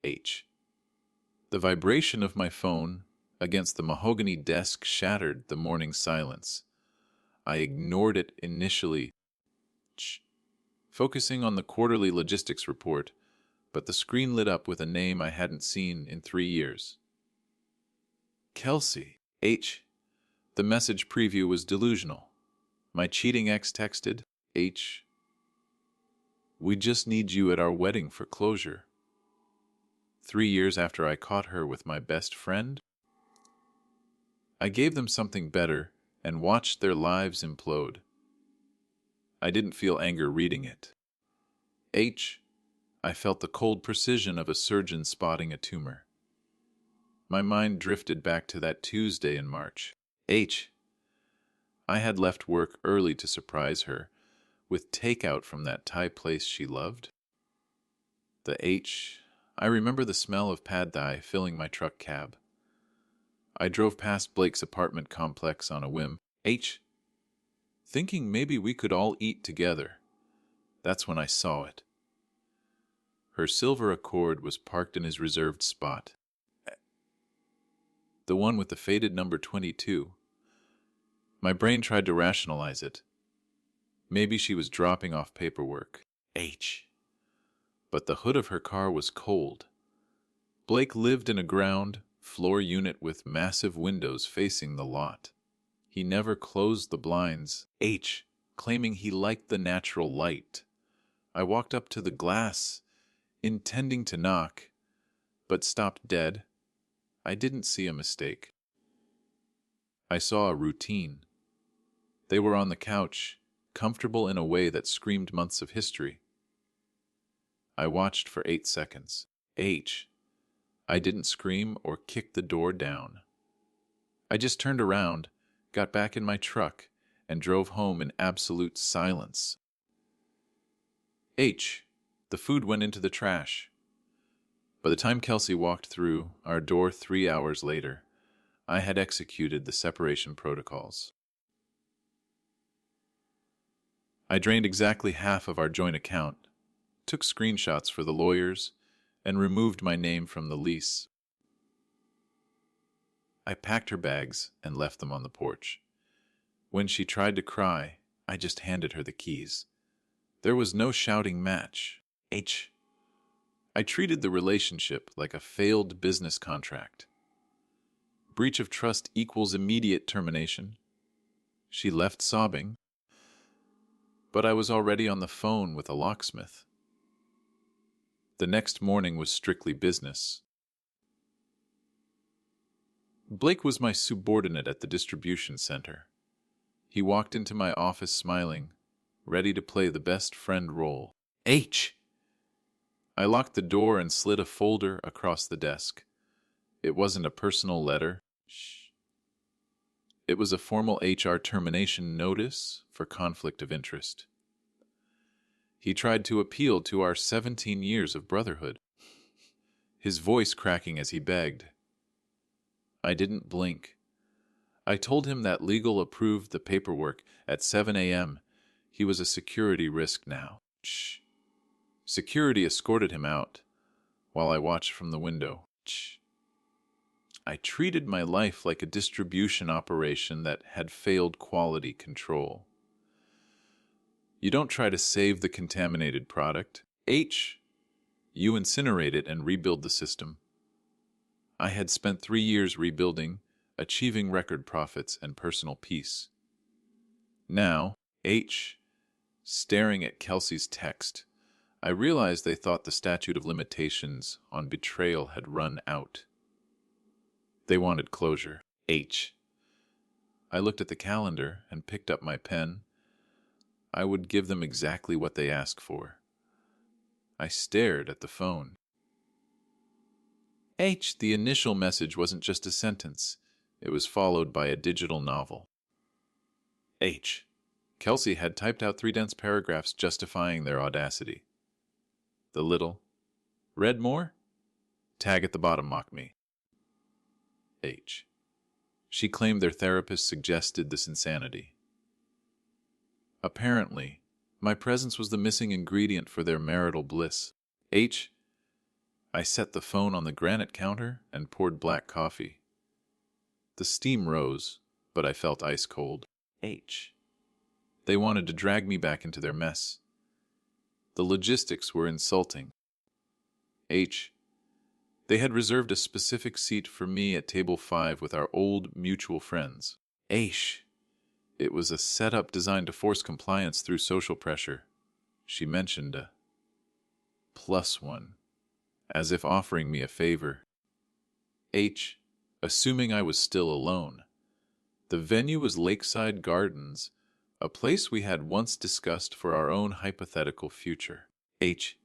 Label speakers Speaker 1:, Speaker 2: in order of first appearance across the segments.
Speaker 1: H. The vibration of my phone against the mahogany desk shattered the morning silence. I ignored it initially, focusing on the quarterly logistics report, but the screen lit up with a name I hadn't seen in 3 years. Kelsey. H. The message preview was delusional. My cheating ex texted, H. We just need you at our wedding for closure. 3 years after I caught her with my best friend? I gave them something better and watched their lives implode. I didn't feel anger reading it. H. I felt the cold precision of a surgeon spotting a tumor. My mind drifted back to that Tuesday in March. H. I had left work early to surprise her with takeout from that Thai place she loved. The H. I remember the smell of pad thai filling my truck cab. I drove past Blake's apartment complex on a whim. H. Thinking maybe we could all eat together. That's when I saw it. Her silver Accord was parked in his reserved spot. The one with the faded number 22. My brain tried to rationalize it. Maybe she was dropping off paperwork. H. But the hood of her car was cold. Blake lived in a ground floor unit with massive windows facing the lot. He never closed the blinds. H. Claiming he liked the natural light. I walked up to the glass, intending to knock, but stopped dead. I didn't see a mistake. I saw a routine. They were on the couch, comfortable in a way that screamed months of history. I watched for 8 seconds. H. I didn't scream or kick the door down. I just turned around, got back in my truck, and drove home in absolute silence. H. The food went into the trash. By the time Kelsey walked through our door 3 hours later, I had executed the separation protocols. I drained exactly half of our joint account, took screenshots for the lawyers, and removed my name from the lease. I packed her bags and left them on the porch. When she tried to cry, I just handed her the keys. There was no shouting match. H. I treated the relationship like a failed business contract. Breach of trust equals immediate termination. She left sobbing, but I was already on the phone with a locksmith. The next morning was strictly business. Blake was my subordinate at the distribution center. He walked into my office smiling, ready to play the best friend role. H. I locked the door and slid a folder across the desk. It wasn't a personal letter. It was a formal HR termination notice for conflict of interest. He tried to appeal to our 17 years of brotherhood, his voice cracking as he begged. I didn't blink. I told him that legal approved the paperwork at 7 a.m. He was a security risk now. Shh. Security escorted him out, while I watched from the window. Shh. I treated my life like a distribution operation that had failed quality control. You don't try to save the contaminated product. H. You incinerate it and rebuild the system. I had spent 3 years rebuilding, achieving record profits and personal peace. Now, H. Staring at Kelsey's text, I realized they thought the statute of limitations on betrayal had run out. They wanted closure. H. I looked at the calendar and picked up my pen. I would give them exactly what they asked for. I stared at the phone. H. The initial message wasn't just a sentence. It was followed by a digital novel. H. Kelsey had typed out 3 dense paragraphs justifying their audacity. The little, read more? Tag at the bottom mocked me. H. She claimed their therapist suggested this insanity. Apparently, my presence was the missing ingredient for their marital bliss. H. I set the phone on the granite counter and poured black coffee. The steam rose, but I felt ice cold. H. They wanted to drag me back into their mess. The logistics were insulting. H. They had reserved a specific seat for me at table 5 with our old mutual friends. H. It was a setup designed to force compliance through social pressure. She mentioned a +1, as if offering me a favor. H. Assuming I was still alone. The venue was Lakeside Gardens, a place we had once discussed for our own hypothetical future. H.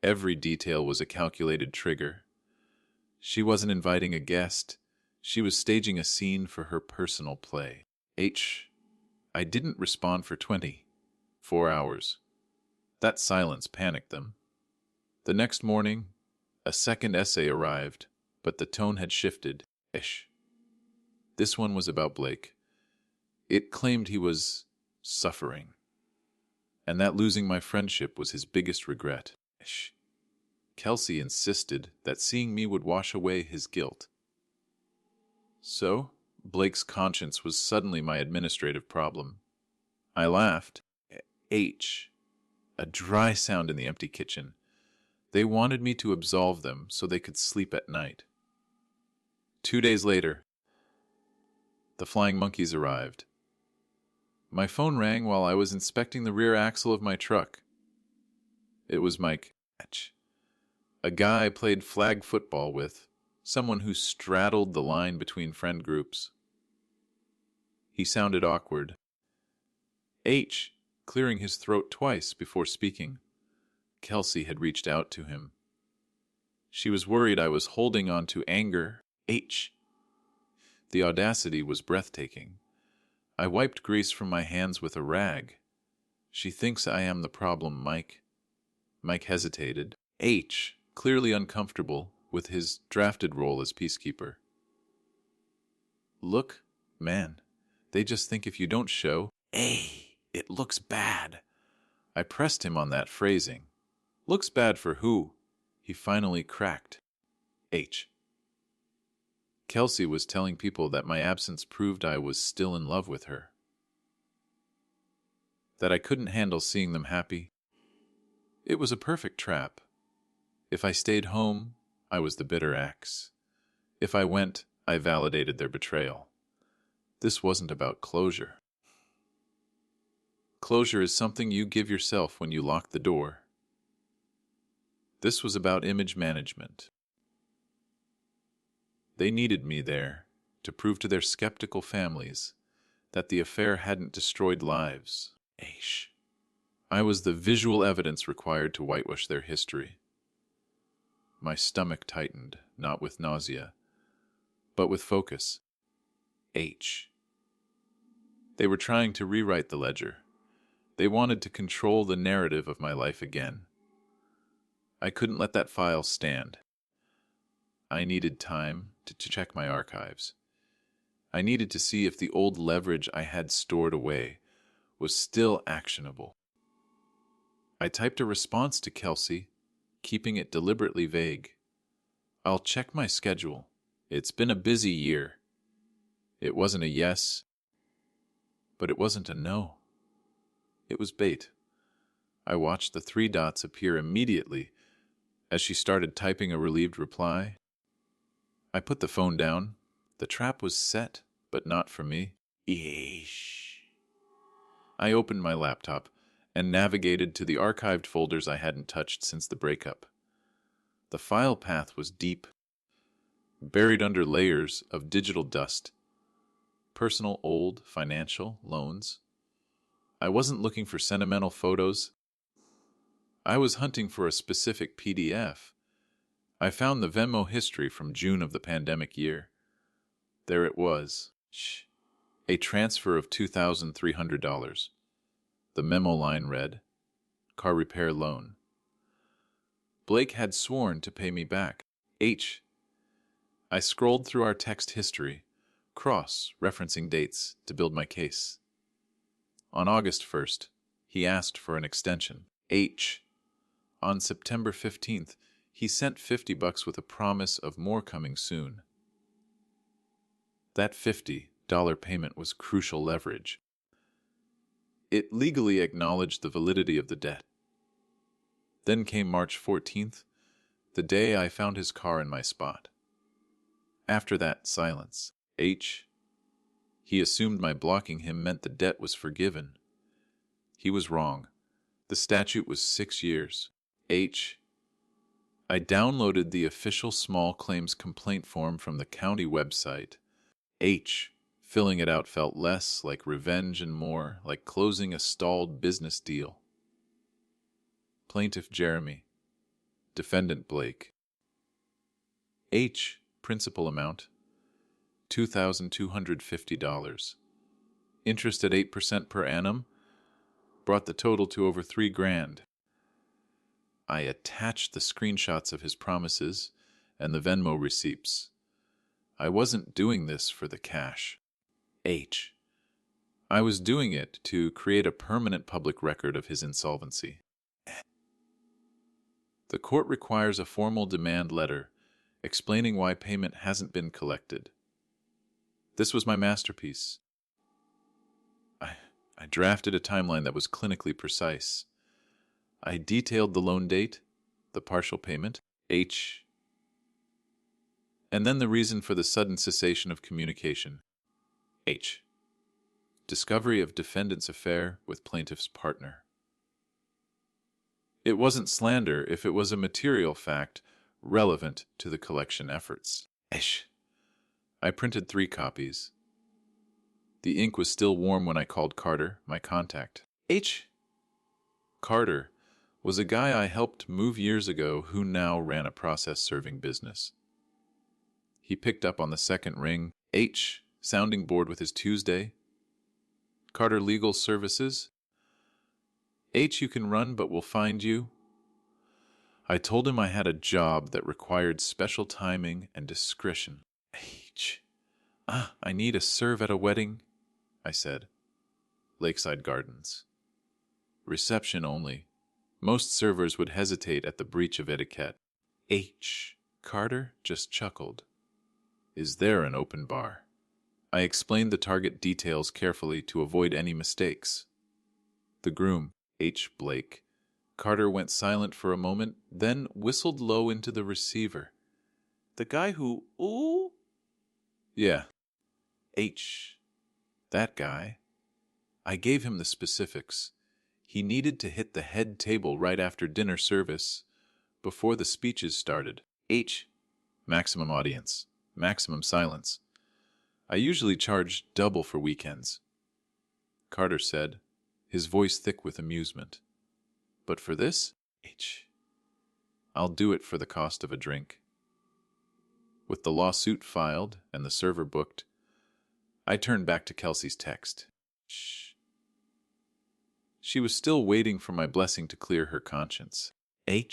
Speaker 1: Every detail was a calculated trigger. She wasn't inviting a guest. She was staging a scene for her personal play. H. I didn't respond for 24 hours. That silence panicked them. The next morning, a second essay arrived, but the tone had shifted. Ish. This one was about Blake. It claimed he was suffering, and that losing my friendship was his biggest regret. Ish. Kelsey insisted that seeing me would wash away his guilt. So, Blake's conscience was suddenly my administrative problem. I laughed. H. A dry sound in the empty kitchen. They wanted me to absolve them so they could sleep at night. 2 days later, the flying monkeys arrived. My phone rang while I was inspecting the rear axle of my truck. It was Mike, a guy I played flag football with, someone who straddled the line between friend groups. He sounded awkward. H, clearing his throat twice before speaking. Kelsey had reached out to him. She was worried I was holding on to anger. H. The audacity was breathtaking. I wiped grease from my hands with a rag. She thinks I am the problem, Mike. Mike hesitated. H, clearly uncomfortable with his drafted role as peacekeeper. Look, man, they just think if you don't show, it looks bad. I pressed him on that phrasing. Looks bad for who? He finally cracked. H. Kelsey was telling people that my absence proved I was still in love with her. That I couldn't handle seeing them happy. It was a perfect trap. If I stayed home, I was the bitter ex. If I went, I validated their betrayal. This wasn't about closure. Closure is something you give yourself when you lock the door. This was about image management. They needed me there to prove to their skeptical families that the affair hadn't destroyed lives. I was the visual evidence required to whitewash their history. My stomach tightened, not with nausea, but with focus. H. They were trying to rewrite the ledger. They wanted to control the narrative of my life again. I couldn't let that file stand. I needed time to check my archives. I needed to see if the old leverage I had stored away was still actionable. I typed a response to Kelsey, keeping it deliberately vague. I'll check my schedule. It's been a busy year. It wasn't a yes, but it wasn't a no. It was bait. I watched the 3 dots appear immediately as she started typing a relieved reply. I put the phone down. The trap was set, but not for me. I opened my laptop and navigated to the archived folders I hadn't touched since the breakup. The file path was deep, buried under layers of digital dust. Personal, old, financial, loans. I wasn't looking for sentimental photos. I was hunting for a specific PDF. I found the Venmo history from June of the pandemic year. There it was. A transfer of $2,300. The memo line read, car repair loan. Blake had sworn to pay me back. H. I scrolled through our text history, cross-referencing dates to build my case. On August 1st, he asked for an extension. H. On September 15th, He sent $50 with a promise of more coming soon. That $50 payment was crucial leverage. It legally acknowledged the validity of the debt. Then came March 14th, the day I found his car in my spot. After that, silence. He assumed my blocking him meant the debt was forgiven. He was wrong. The statute was 6 years. I downloaded the official small claims complaint form from the county website. Filling it out felt less like revenge and more like closing a stalled business deal. Plaintiff Jeremy. Defendant Blake. Principal amount, $2,250. Interest at 8% per annum brought the total to over $3,000. I attached the screenshots of his promises and the Venmo receipts. I wasn't doing this for the cash. I was doing it to create a permanent public record of his insolvency. The court requires a formal demand letter explaining why payment hasn't been collected. This was my masterpiece. I drafted a timeline that was clinically precise. I detailed the loan date, the partial payment, and then the reason for the sudden cessation of communication, discovery of defendant's affair with plaintiff's partner. It wasn't slander if it was a material fact relevant to the collection efforts. I printed 3 copies. The ink was still warm when I called Carter, my contact. Carter was a guy I helped move years ago who now ran a process-serving business. He picked up on the second ring. Sounding board with his Tuesday. Carter Legal Services. You can run, but we'll find you. I told him I had a job that required special timing and discretion. I need a serve at a wedding, I said. Lakeside Gardens. Reception only. Most servers would hesitate at the breach of etiquette. Carter just chuckled. Is there an open bar? I explained the target details carefully to avoid any mistakes. The groom, Blake. Carter went silent for a moment, then whistled low into the receiver. The guy who, ooh? Yeah. That guy. I gave him the specifics. He needed to hit the head table right after dinner service, before the speeches started. Maximum audience. Maximum silence. I usually charge double for weekends. Carter said, his voice thick with amusement. But for this, I'll do it for the cost of a drink. With the lawsuit filed and the server booked, I turned back to Kelsey's text. She was still waiting for my blessing to clear her conscience. I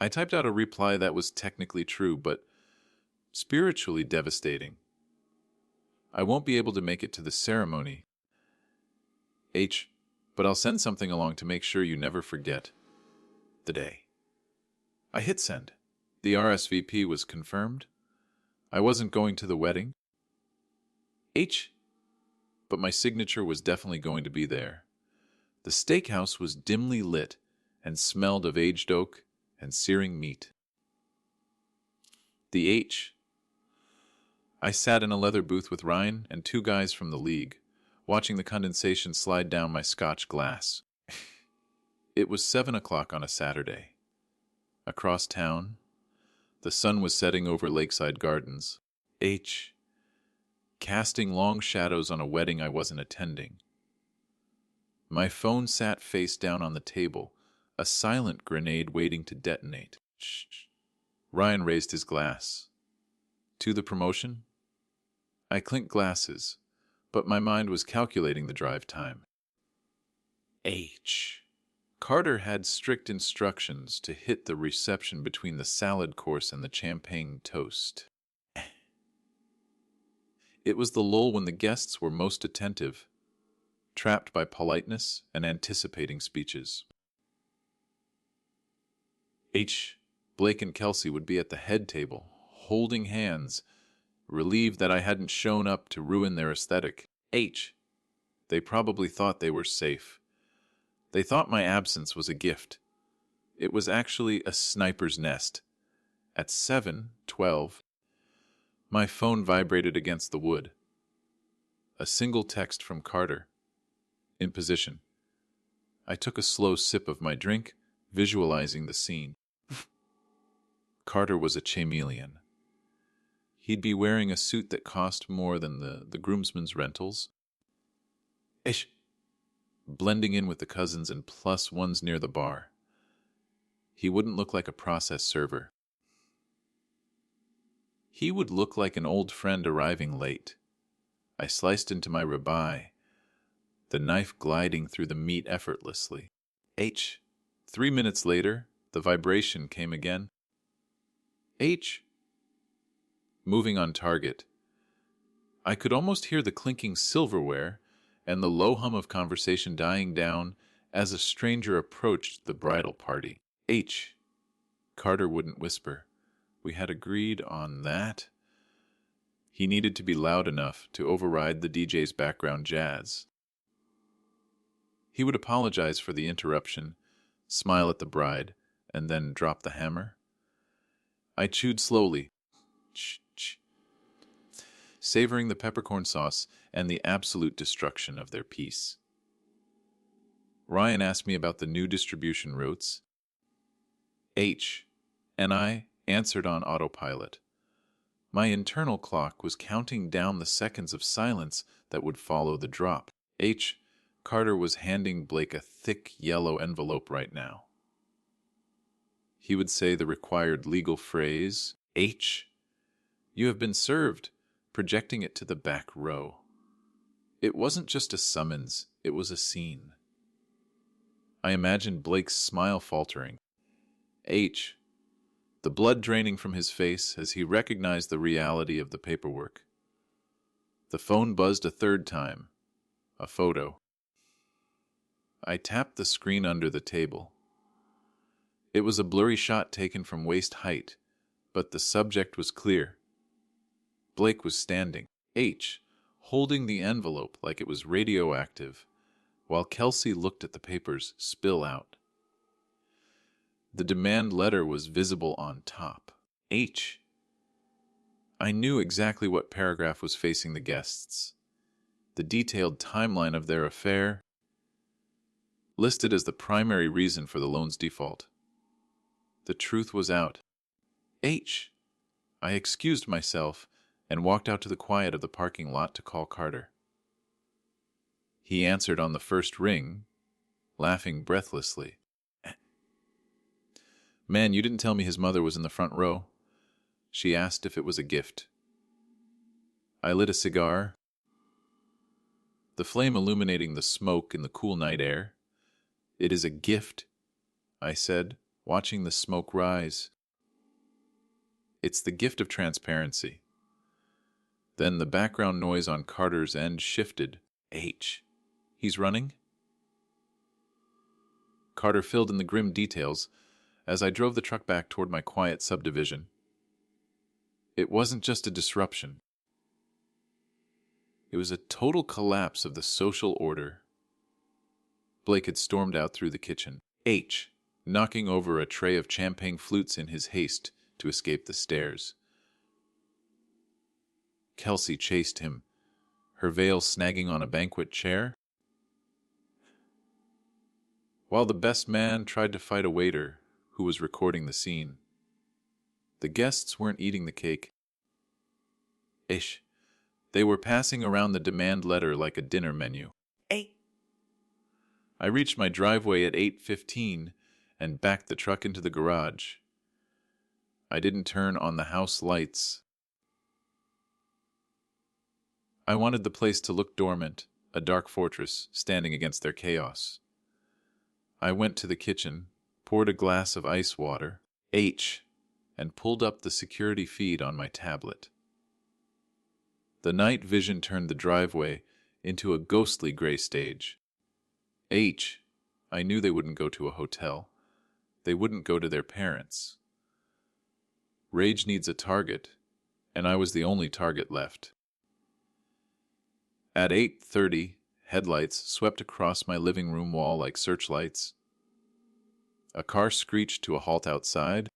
Speaker 1: typed out a reply that was technically true, but spiritually devastating. I won't be able to make it to the ceremony. But I'll send something along to make sure you never forget the day. I hit send. The RSVP was confirmed. I wasn't going to the wedding. But my signature was definitely going to be there. The steakhouse was dimly lit and smelled of aged oak and searing meat. I sat in a leather booth with Ryan and 2 guys from the league, watching the condensation slide down my Scotch glass. It was 7 o'clock on a Saturday. Across town, the sun was setting over Lakeside Gardens. Casting long shadows on a wedding I wasn't attending. My phone sat face down on the table, a silent grenade waiting to detonate. Ryan raised his glass. To the promotion? I clinked glasses, but my mind was calculating the drive time. Carter had strict instructions to hit the reception between the salad course and the champagne toast. It was the lull when the guests were most attentive, trapped by politeness and anticipating speeches. H. Blake and Kelsey would be at the head table, holding hands, relieved that I hadn't shown up to ruin their aesthetic. H. They probably thought they were safe. They thought my absence was a gift. It was actually a sniper's nest. At 7:12, my phone vibrated against the wood. A single text from Carter. In position. I took a slow sip of my drink, visualizing the scene. Carter was a chameleon. He'd be wearing a suit that cost more than the groomsman's rentals. Ish. Blending in with the cousins and plus ones near the bar. He wouldn't look like a process server. He would look like an old friend arriving late. I sliced into my ribeye, the knife gliding through the meat effortlessly. 3 minutes later, the vibration came again. Moving on target. I could almost hear the clinking silverware and the low hum of conversation dying down as a stranger approached the bridal party. Carter wouldn't whisper. We had agreed on that. He needed to be loud enough to override the DJ's background jazz. He would apologize for the interruption, smile at the bride, and then drop the hammer. I chewed slowly, savoring the peppercorn sauce and the absolute destruction of their piece. Ryan asked me about the new distribution routes. And I answered on autopilot. My internal clock was counting down the seconds of silence that would follow the drop. Carter was handing Blake a thick yellow envelope right now. He would say the required legal phrase, you have been served, projecting it to the back row. It wasn't just a summons, it was a scene. I imagined Blake's smile faltering. The blood draining from his face as he recognized the reality of the paperwork. The phone buzzed a third time. A photo. I tapped the screen under the table. It was a blurry shot taken from waist height, but the subject was clear. Blake was standing, holding the envelope like it was radioactive, while Kelsey looked at the papers spill out. The demand letter was visible on top. I knew exactly what paragraph was facing the guests. The detailed timeline of their affair, listed as the primary reason for the loan's default. The truth was out. I excused myself and walked out to the quiet of the parking lot to call Carter. He answered on the first ring, laughing breathlessly. Man, you didn't tell me his mother was in the front row. She asked if it was a gift. I lit a cigar, the flame illuminating the smoke in the cool night air. It is a gift, I said, watching the smoke rise. It's the gift of transparency. Then the background noise on Carter's end shifted. He's running? Carter filled in the grim details as I drove the truck back toward my quiet subdivision. It wasn't just a disruption. It was a total collapse of the social order. Blake had stormed out through the kitchen, knocking over a tray of champagne flutes in his haste to escape the stairs. Kelsey chased him, her veil snagging on a banquet chair, while the best man tried to fight a waiter who was recording the scene. The guests weren't eating the cake. They were passing around the demand letter like a dinner menu. I reached my driveway at 8:15 and backed the truck into the garage. I didn't turn on the house lights. I wanted the place to look dormant, a dark fortress standing against their chaos. I went to the kitchen, poured a glass of ice water, and pulled up the security feed on my tablet. The night vision turned the driveway into a ghostly gray stage. I knew they wouldn't go to a hotel. They wouldn't go to their parents. Rage needs a target, and I was the only target left. At 8:30, headlights swept across my living room wall like searchlights. A car screeched to a halt outside,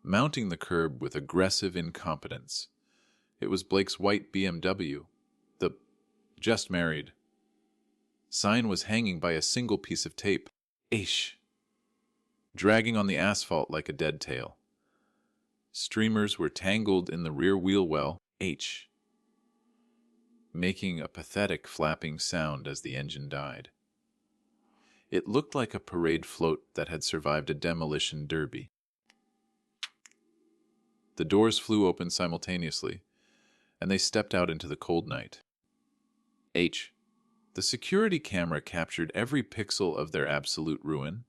Speaker 1: mounting the curb with aggressive incompetence. It was Blake's white BMW, the just married. Sign was hanging by a single piece of tape. Aish. Dragging on the asphalt like a dead tail. Streamers were tangled in the rear wheel well, H, making a pathetic flapping sound as the engine died. It looked like a parade float that had survived a demolition derby. The doors flew open simultaneously, and they stepped out into the cold night. H. The security camera captured every pixel of their absolute ruin.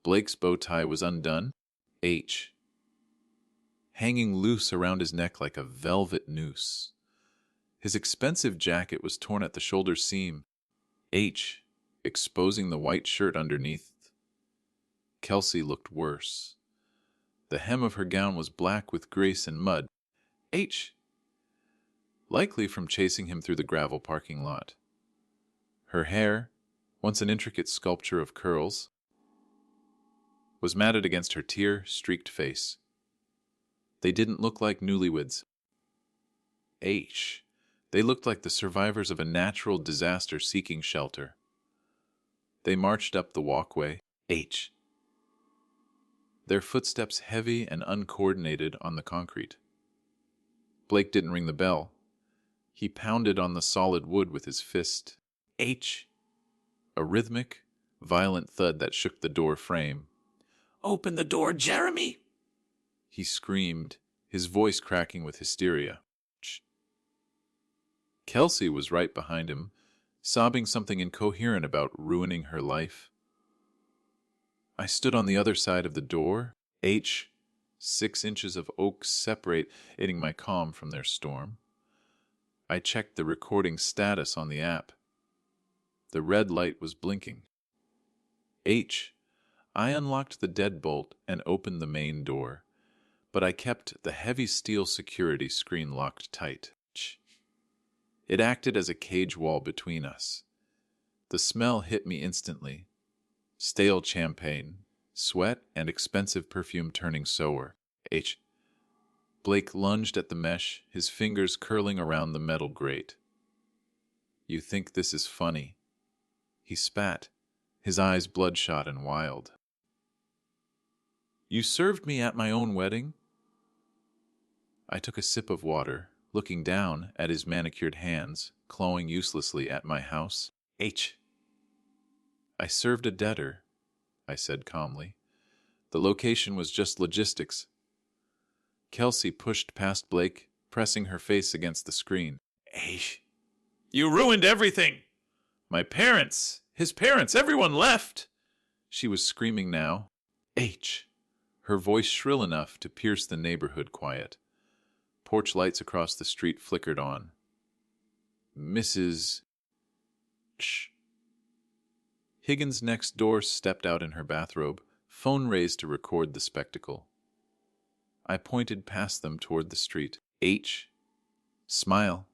Speaker 1: Blake's bow tie was undone. H. Hanging loose around his neck like a velvet noose. His expensive jacket was torn at the shoulder seam. H. Exposing the white shirt underneath. Kelsey looked worse. The hem of her gown was black with grease and mud. H. Likely from chasing him through the gravel parking lot. Her hair, once an intricate sculpture of curls, was matted against her tear-streaked face. They didn't look like newlyweds. H. They looked like the survivors of a natural disaster seeking shelter. They marched up the walkway. H. Their footsteps heavy and uncoordinated on the concrete. Blake didn't ring the bell. He pounded on the solid wood with his fist. H. A rhythmic, violent thud that shook the door frame. "Open the door, Jeremy!" He screamed, his voice cracking with hysteria. Shh. Kelsey was right behind him, sobbing something incoherent about ruining her life. I stood on the other side of the door. H. 6 inches of oak separating my calm from their storm. I checked the recording status on the app. The red light was blinking. H. I unlocked the deadbolt and opened the main door, but I kept the heavy steel security screen locked tight. It acted as a cage wall between us. The smell hit me instantly. Stale champagne, sweat, and expensive perfume turning sour. H. Blake lunged at the mesh, his fingers curling around the metal grate. "You think this is funny?" He spat, his eyes bloodshot and wild. "You served me at my own wedding?" I took a sip of water, looking down at his manicured hands, clawing uselessly at my house. H. I served a debtor, I said calmly. The location was just logistics. Kelsey pushed past Blake, pressing her face against the screen. H. You ruined everything! My parents, his parents, everyone left! She was screaming now. H. Her voice shrill enough to pierce the neighborhood quiet. Porch lights across the street flickered on. Mrs. Shh. Higgins next door stepped out in her bathrobe, phone raised to record the spectacle. I pointed past them toward the street. H. Smile,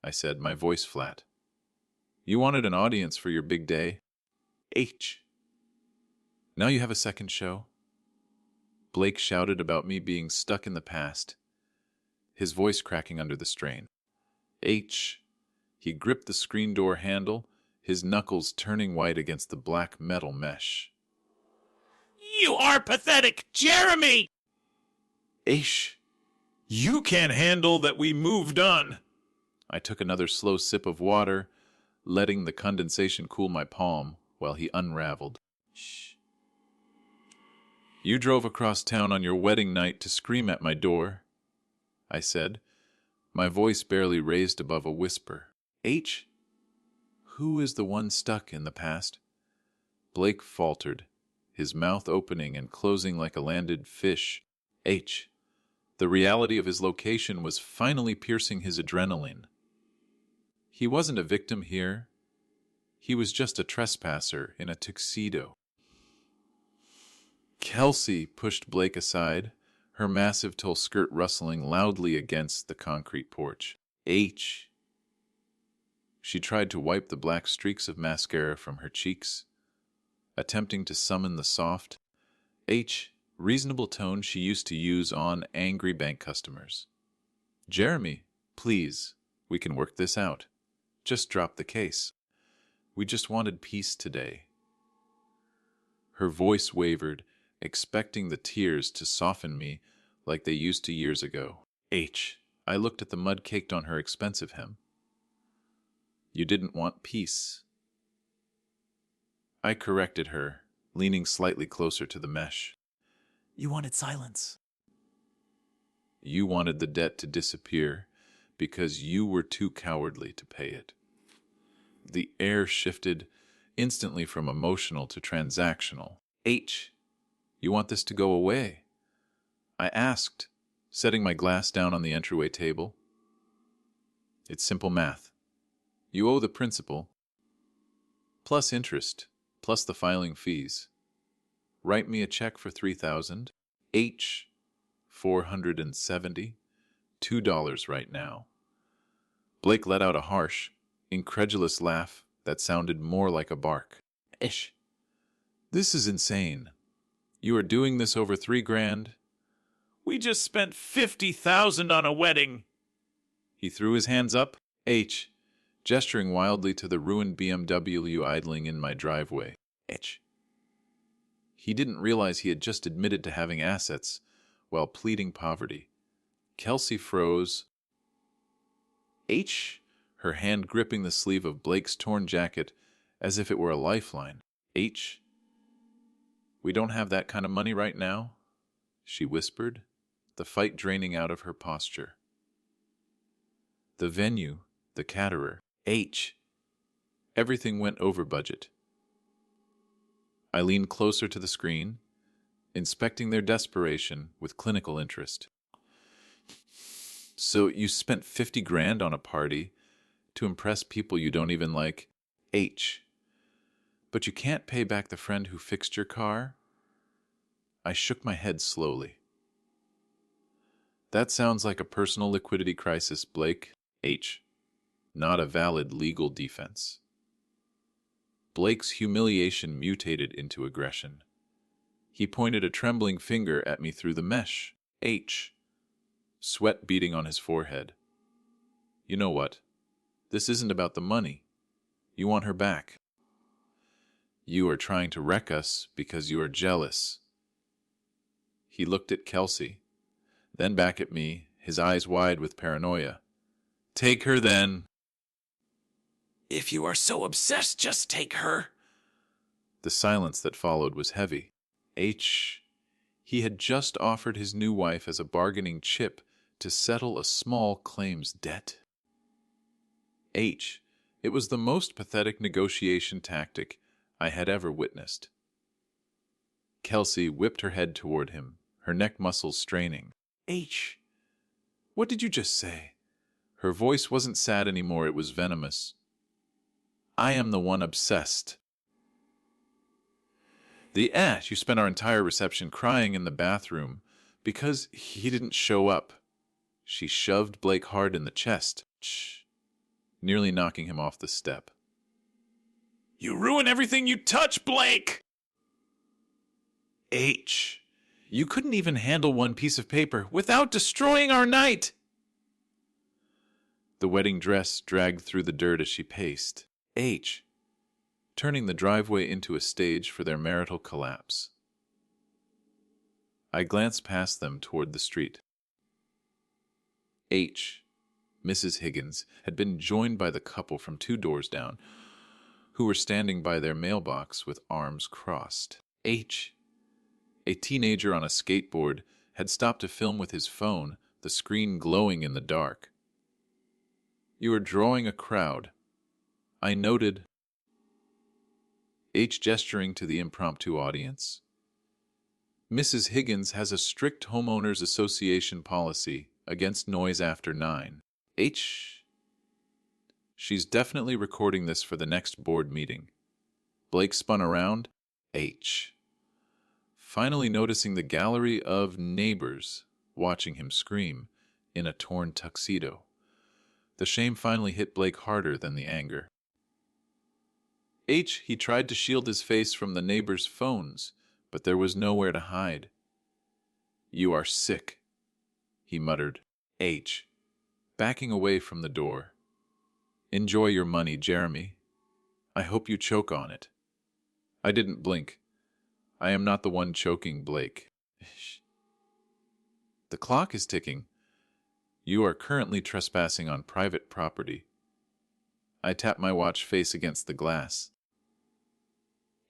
Speaker 1: I said, my voice flat. You wanted an audience for your big day. H. Now you have a second show. Blake shouted about me being stuck in the past, his voice cracking under the strain. H. He gripped the screen door handle, his knuckles turning white against the black metal mesh. You are pathetic, Jeremy! H. You can't handle that we moved on. I took another slow sip of water, letting the condensation cool my palm while he unraveled. Shh. You drove across town on your wedding night to scream at my door, I said, my voice barely raised above a whisper. H. Who is the one stuck in the past? Blake faltered, his mouth opening and closing like a landed fish. H. The reality of his location was finally piercing his adrenaline. He wasn't a victim here. He was just a trespasser in a tuxedo. Kelsey pushed Blake aside, her massive tulle skirt rustling loudly against the concrete porch. H. She tried to wipe the black streaks of mascara from her cheeks, attempting to summon the soft, reasonable tone she used to use on angry bank customers. Jeremy, please, we can work this out. Just drop the case. We just wanted peace today. Her voice wavered, expecting the tears to soften me like they used to years ago. I looked at the mud caked on her expensive hem. You didn't want peace. I corrected her, leaning slightly closer to the mesh.
Speaker 2: You wanted silence.
Speaker 1: You wanted the debt to disappear because you were too cowardly to pay it. The air shifted instantly from emotional to transactional. You want this to go away? I asked, setting my glass down on the entryway table. It's simple math. You owe the principal, plus interest, plus the filing fees. Write me a check for $3,000, $470, $2 right now. Blake let out a harsh, incredulous laugh that sounded more like a bark. This is insane. You are doing this over $3,000?
Speaker 2: We just spent $50,000 on a wedding.
Speaker 1: He threw his hands up, gesturing wildly to the ruined BMW idling in my driveway. He didn't realize he had just admitted to having assets while pleading poverty. Kelsey froze, her hand gripping the sleeve of Blake's torn jacket as if it were a lifeline. We don't have that kind of money right now, she whispered, the fight draining out of her posture. The venue, the caterer, everything went over budget. I leaned closer to the screen, inspecting their desperation with clinical interest. So you spent $50,000 on a party to impress people you don't even like? But you can't pay back the friend who fixed your car? I shook my head slowly. That sounds like a personal liquidity crisis, Blake. Not a valid legal defense. Blake's humiliation mutated into aggression. He pointed a trembling finger at me through the mesh. Sweat beading on his forehead. You know what? This isn't about the money. You want her back. You are trying to wreck us because you are jealous. He looked at Kelsey, then back at me, his eyes wide with paranoia. Take her then.
Speaker 2: If you are so obsessed, just take her.
Speaker 1: The silence that followed was heavy. He had just offered his new wife as a bargaining chip to settle a small claims debt. It was the most pathetic negotiation tactic I had ever witnessed. Kelsey whipped her head toward him, her neck muscles straining. What did you just say? Her voice wasn't sad anymore, it was venomous. I am the one obsessed. You spent our entire reception crying in the bathroom because he didn't show up. She shoved Blake hard in the chest, nearly knocking him off the step.
Speaker 2: You ruin everything you touch, Blake!
Speaker 1: You couldn't even handle one piece of paper without destroying our night! The wedding dress dragged through the dirt as she paced. Turning the driveway into a stage for their marital collapse. I glanced past them toward the street. Mrs. Higgins, had been joined by the couple from 2 doors down, who were standing by their mailbox with arms crossed. A teenager on a skateboard, had stopped to film with his phone, the screen glowing in the dark. You are drawing a crowd. I noted. Gesturing to the impromptu audience. Mrs. Higgins has a strict homeowners association policy against noise after 9. She's definitely recording this for the next board meeting. Blake spun around. finally noticing the gallery of neighbors watching him scream in a torn tuxedo. The shame finally hit Blake harder than the anger. He tried to shield his face from the neighbors' phones, but there was nowhere to hide. "You are sick," he muttered. Backing away from the door. "Enjoy your money, Jeremy. I hope you choke on it." I didn't blink. I am not the one choking Blake. "The clock is ticking. You are currently trespassing on private property." I tapped my watch face against the glass.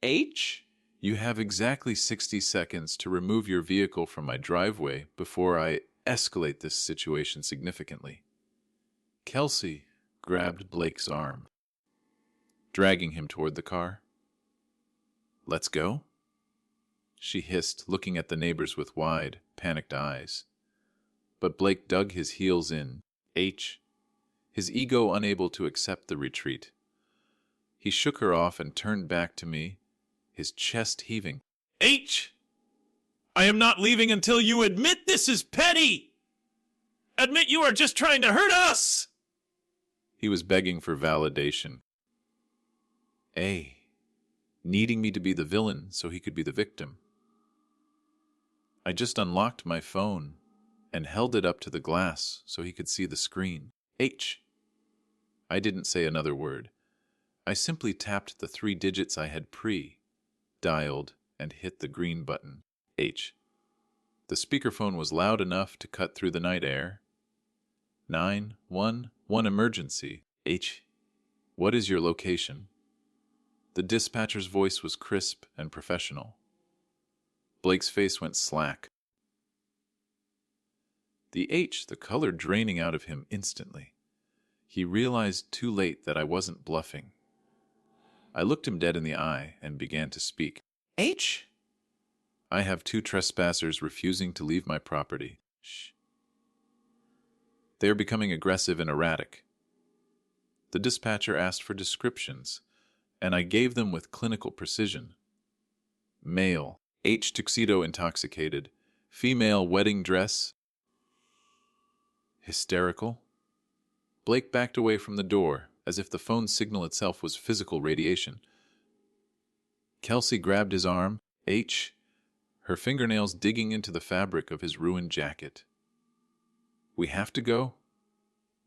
Speaker 1: "You have exactly 60 seconds to remove your vehicle from my driveway before I escalate this situation significantly." Kelsey grabbed Blake's arm, dragging him toward the car. "Let's go?" she hissed, looking at the neighbors with wide, panicked eyes. But Blake dug his heels in, his ego unable to accept the retreat. He shook her off and turned back to me, his chest heaving.
Speaker 2: I am not leaving until you admit this is petty! Admit you are just trying to hurt us!"
Speaker 1: He was begging for validation. Needing me to be the villain so he could be the victim. I just unlocked my phone and held it up to the glass so he could see the screen. I didn't say another word. I simply tapped the 3 digits I had dialed and hit the green button. The speakerphone was loud enough to cut through the night air. 911 emergency. What is your location? The dispatcher's voice was crisp and professional. Blake's face went slack. The color draining out of him instantly. He realized too late that I wasn't bluffing. I looked him dead in the eye and began to speak. I have 2 trespassers refusing to leave my property. They are becoming aggressive and erratic. The dispatcher asked for descriptions, and I gave them with clinical precision. Male, tuxedo intoxicated. Female, wedding dress. Hysterical. Blake backed away from the door, as if the phone signal itself was physical radiation. Kelsey grabbed his arm, her fingernails digging into the fabric of his ruined jacket. "We have to go?"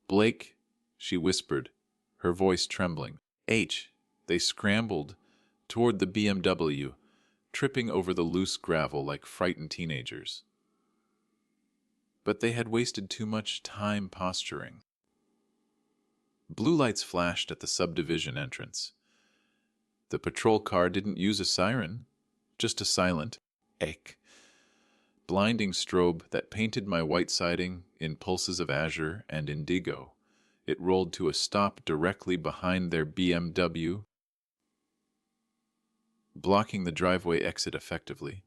Speaker 1: "Blake," she whispered, her voice trembling. They scrambled toward the BMW, tripping over the loose gravel like frightened teenagers. But they had wasted too much time posturing. Blue lights flashed at the subdivision entrance. The patrol car didn't use a siren, just a silent blinding strobe that painted my white siding in pulses of azure and indigo. It rolled to a stop directly behind their BMW, blocking the driveway exit effectively.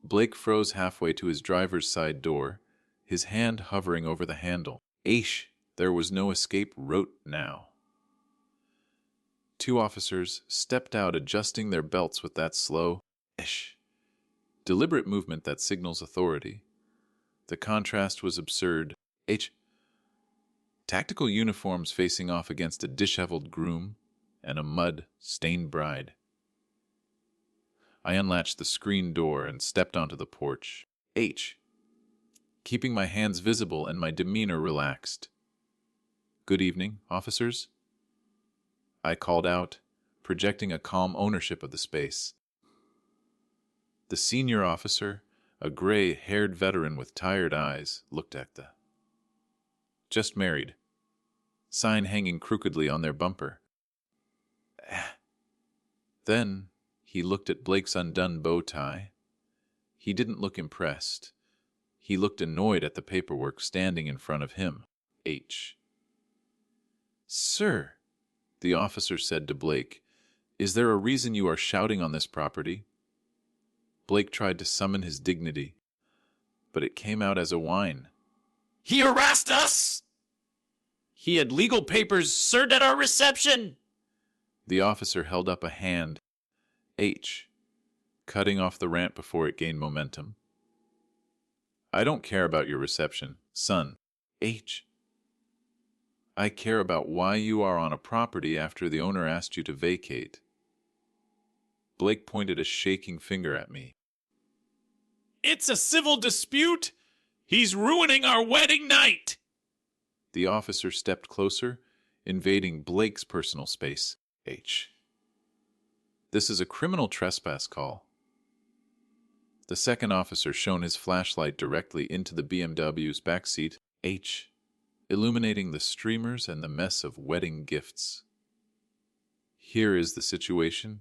Speaker 1: Blake froze halfway to his driver's side door, his hand hovering over the handle. There was no escape route now. 2 officers stepped out, adjusting their belts with that slow, deliberate movement that signals authority. The contrast was absurd. Tactical uniforms facing off against a disheveled groom and a mud-stained bride. I unlatched the screen door and stepped onto the porch. Keeping my hands visible and my demeanor relaxed. "Good evening, officers," I called out, projecting a calm ownership of the space. The senior officer, a gray-haired veteran with tired eyes, looked at the "Just married" sign hanging crookedly on their bumper. Then he looked at Blake's undone bow tie. He didn't look impressed. He looked annoyed at the paperwork standing in front of him. "Sir," the officer said to Blake, "is there a reason you are shouting on this property?" Blake tried to summon his dignity, but it came out as a whine.
Speaker 2: "He harassed us! He had legal papers served at our reception!"
Speaker 1: The officer held up a hand. cutting off the rant before it gained momentum. I don't care about your reception, son. H. I care about why you are on a property after the owner asked you to vacate. Blake pointed a shaking finger at me.
Speaker 2: It's a civil dispute. He's ruining our wedding night.
Speaker 1: The officer stepped closer, invading Blake's personal space. H. This is a criminal trespass call. The second officer shone his flashlight directly into the BMW's backseat. H. Illuminating the streamers and the mess of wedding gifts. Here is the situation,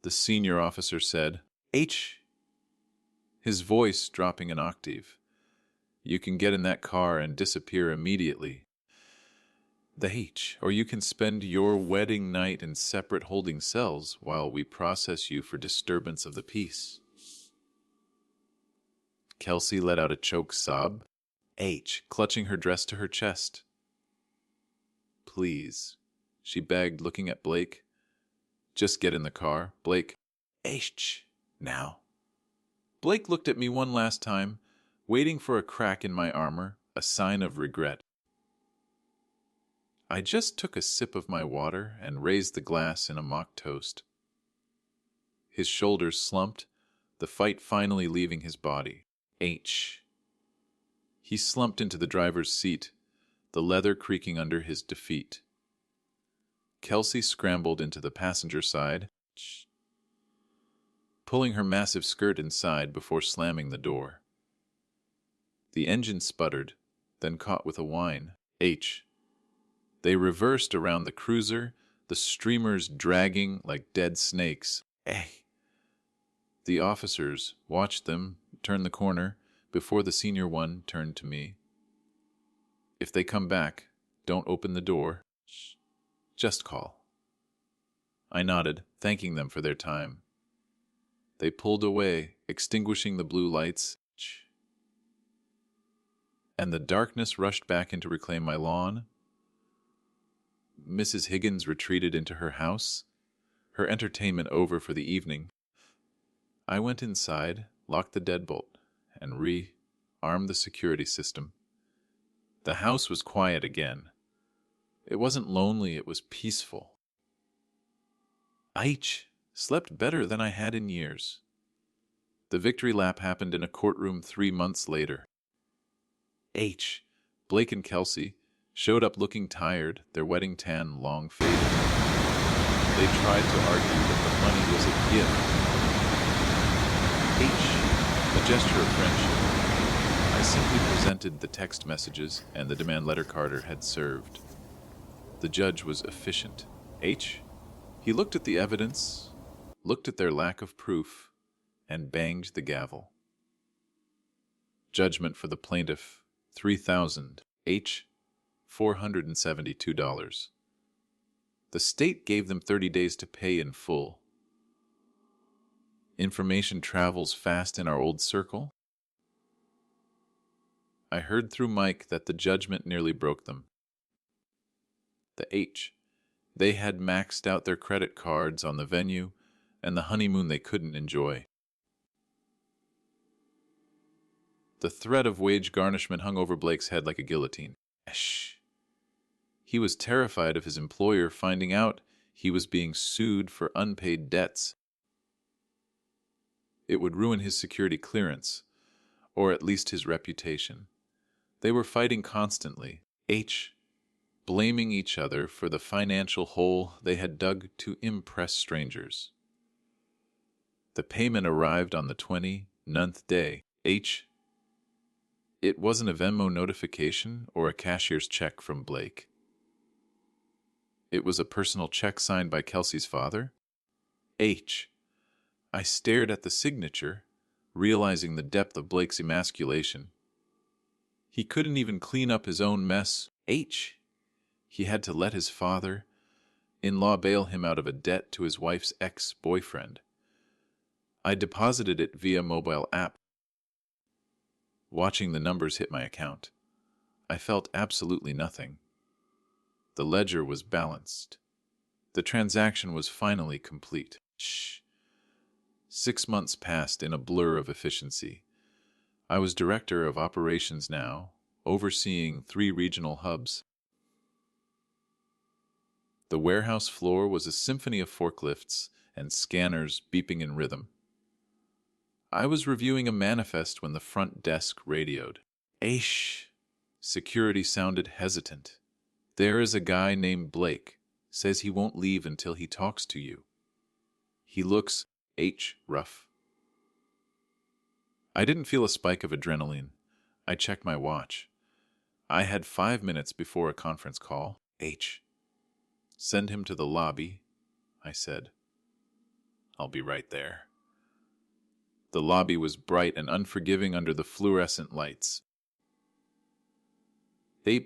Speaker 1: the senior officer said. H. His voice dropping an octave. You can get in that car and disappear immediately. The H. Or you can spend your wedding night in separate holding cells while we process you for disturbance of the peace. Kelsey let out a choked sob. H. Clutching her dress to her chest. Please, she begged, looking at Blake. Just get in the car, Blake. H. Now. Blake looked at me one last time, waiting for a crack in my armor, a sign of regret. I just took a sip of my water and raised the glass in a mock toast. His shoulders slumped, the fight finally leaving his body. H. He slumped into the driver's seat, the leather creaking under his defeat. Kelsey scrambled into the passenger side, pulling her massive skirt inside before slamming the door. The engine sputtered, then caught with a whine. H. They reversed around the cruiser, the streamers dragging like dead snakes. The officers watched them turn the corner before the senior one turned to me. If they come back, don't open the door. Just call. I nodded, thanking them for their time. They pulled away, extinguishing the blue lights, and the darkness rushed back in to reclaim my lawn. Mrs. Higgins retreated into her house, her entertainment over for the evening. I went inside, locked the deadbolt, and re-armed the security system. The house was quiet again. It wasn't lonely, it was peaceful. H. Slept better than I had in years. The victory lap happened in a courtroom 3 months later. H. Blake and Kelsey showed up looking tired, their wedding tan long faded. They tried to argue that the money was a gift. H. A gesture of friendship. I simply presented the text messages and the demand letter Carter had served. The judge was efficient. H. He looked at the evidence, looked at their lack of proof, and banged the gavel. Judgment for the plaintiff, $3,000. H. $472. The state gave them 30 days to pay in full. Information travels fast in our old circle. I heard through Mike that the judgment nearly broke them. The H. They had maxed out their credit cards on the venue and the honeymoon they couldn't enjoy. The threat of wage garnishment hung over Blake's head like a guillotine. Shh. He was terrified of his employer finding out he was being sued for unpaid debts. It would ruin his security clearance, or at least his reputation. They were fighting constantly, H. blaming each other for the financial hole they had dug to impress strangers. The payment arrived on the 29th day. H. It wasn't a Venmo notification or a cashier's check from Blake. It was a personal check signed by Kelsey's father. H. I stared at the signature, realizing the depth of Blake's emasculation. He couldn't even clean up his own mess. H. He had to let his father-in-law bail him out of a debt to his wife's ex-boyfriend. I deposited it via mobile app. Watching the numbers hit my account, I felt absolutely nothing. The ledger was balanced. The transaction was finally complete. Shh. 6 months passed in a blur of efficiency. I was director of operations now, overseeing 3 regional hubs. The warehouse floor was a symphony of forklifts and scanners beeping in rhythm. I was reviewing a manifest when the front desk radioed. Aish! Security sounded hesitant. There is a guy named Blake. Says he won't leave until he talks to you. He looks rough. I didn't feel a spike of adrenaline. I checked my watch. I had 5 minutes before a conference call. Send him to the lobby, I said. I'll be right there. The lobby was bright and unforgiving under the fluorescent lights.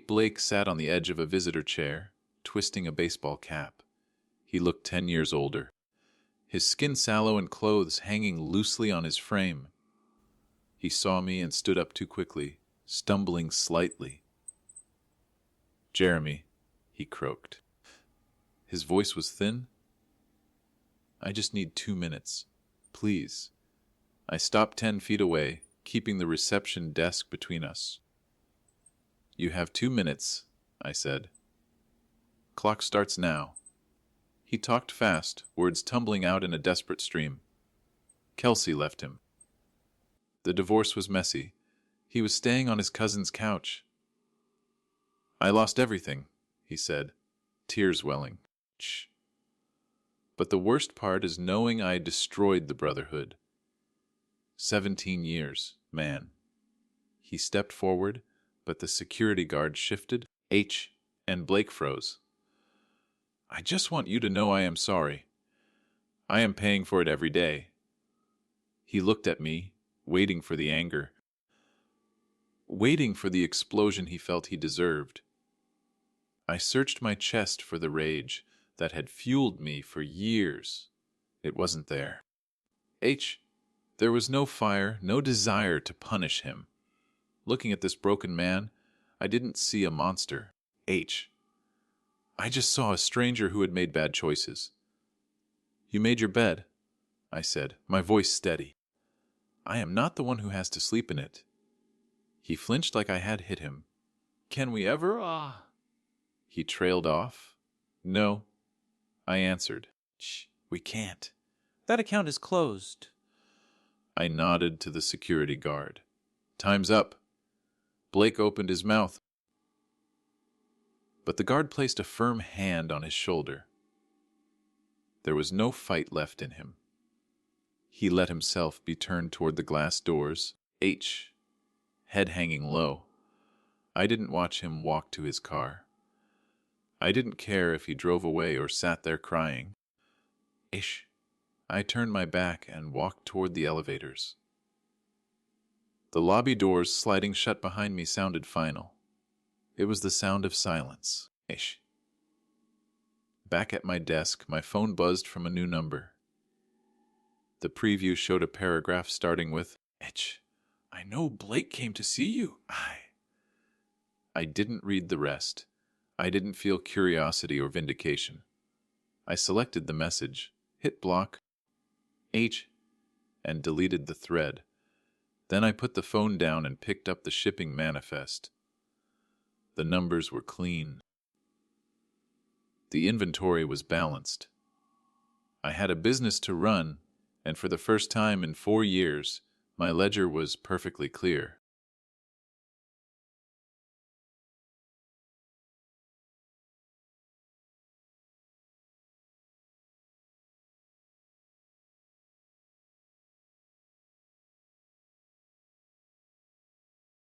Speaker 1: Blake sat on the edge of a visitor chair, twisting a baseball cap. He looked 10 years older, his skin sallow and clothes hanging loosely on his frame. He saw me and stood up too quickly, stumbling slightly. Jeremy, he croaked. His voice was thin. I just need 2 minutes, please. I stopped 10 feet away, keeping the reception desk between us. You have 2 minutes, I said. Clock starts now. He talked fast, words tumbling out in a desperate stream. Kelsey left him. The divorce was messy. He was staying on his cousin's couch. I lost everything, he said, tears welling. Shh. But the worst part is knowing I destroyed the brotherhood. 17 years, man. He stepped forward, but the security guard shifted, and Blake froze. I just want you to know I am sorry. I am paying for it every day. He looked at me, waiting for the anger, waiting for the explosion he felt he deserved. I searched my chest for the rage that had fueled me for years. It wasn't there. There was no fire, no desire to punish him. Looking at this broken man, I didn't see a monster. I just saw a stranger who had made bad choices. You made your bed, I said, my voice steady. I am not the one who has to sleep in it. He flinched like I had hit him. Can we ever, He trailed off. No, I answered.
Speaker 3: Shh, we can't. That account is closed.
Speaker 1: I nodded to the security guard. Time's up. Blake opened his mouth, but the guard placed a firm hand on his shoulder. There was no fight left in him. He let himself be turned toward the glass doors, head hanging low. I didn't watch him walk to his car. I didn't care if he drove away or sat there crying. I turned my back and walked toward the elevators. The lobby doors sliding shut behind me sounded final. It was the sound of silence. Back at my desk, my phone buzzed from a new number. The preview showed a paragraph starting with, I know Blake came to see you. I didn't read the rest. I didn't feel curiosity or vindication. I selected the message, hit block, and deleted the thread. Then I put the phone down and picked up the shipping manifest. The numbers were clean. The inventory was balanced. I had a business to run, and for the first time in 4 years, my ledger was perfectly clear.